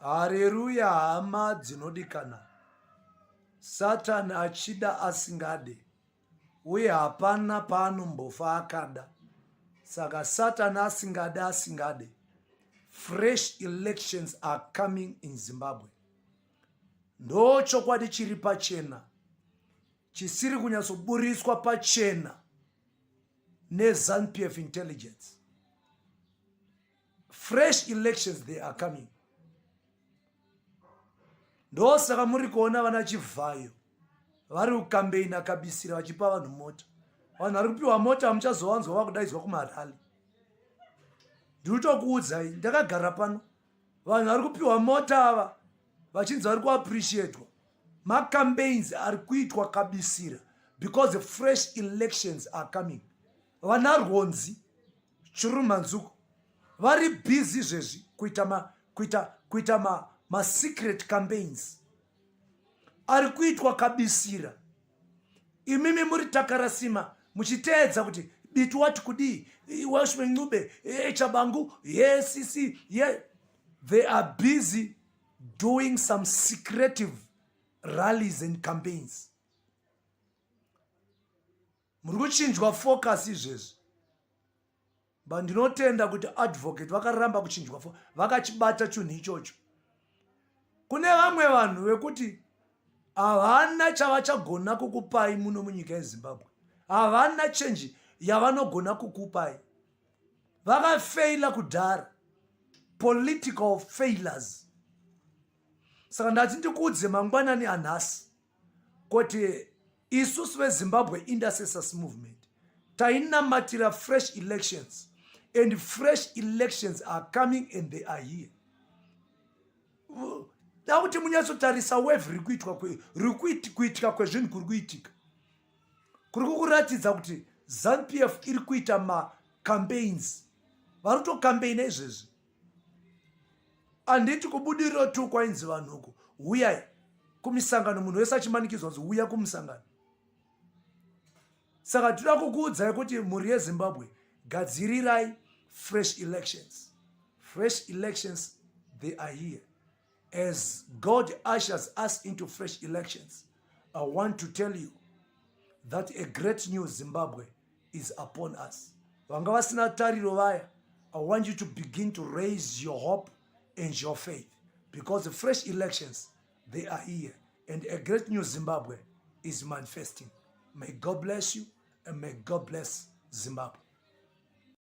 Haleluya, hama dzinodikana. Satani achida asingade, uye hapana paanombofa akada. Saka Satani asingade. Fresh elections are coming in Zimbabwe. Ndo chokwadi chiri pachena, chisiri kunyatsoburiswa pachena neZanu-PF intelligence. Fresh elections, they are coming. Ndo saka muri kuona vana chivhayo vari kukambeina kabisira vachipa vanhu mota. Vanhu vari kupiwa mota hamuchazowanzwa vakudaidzwa kumarali. Ndinotokuudzai, ndakagara pano, vanhu vari kupiwa mota ava vachinzi vari kuappreciatwa. Macampaigns ari kuitwa kabisira because fresh elections are coming. Vana Rwonzi, Chirumanzuku vari busy izvezvi kuita secret campaigns ari kuitwa kabisira. Imimi muri takarasima muchiteedza kuti bitu wati kudii, washwe ngube, chabangu, sisi, they are busy doing some secretive rallies and campaigns. Muri kuchinjwa focus izvezvi. Bandinotenda kuti advocate vakaramba kuchinjwa vakachibata chinhu ichocho. Kune vamwe vanhu vekuti havana chavachagona kukupai muno munyika yeZimbabwe. Havana change yavanogona kukupai. Vakafeila kudhara. Political failures. Saka ndati ndikuudze mangwanani anhasi kuti isusu veZimbabwe Intercessors Movement tainamatira fresh elections, and fresh elections are coming and they are here. Dauti munyatsotarisa wave rikuitika kwezvinhu kuri kuitika. Kuri kukuratidza kuti Zanu-PF iri kuita macampaigns. Vari kutokampeina izvezvi. Handiti kubudiriro tu kwainzi vanhu huko, uyai kumisangano, munhu wese achimanikidzwa kuti uya kumusangano. Saka tinoda kukuudzai kuti muri yeZimbabwe gadzirirai fresh elections. Fresh elections, they are here. As God ushers us into fresh elections, I want to tell you that a great new Zimbabwe is upon us. Vanga vasina tariro vaya, I want you to begin to raise your hope and your faith, because the fresh elections, they are here, and a great new Zimbabwe is manifesting. May God bless you, and may God bless Zimbabwe.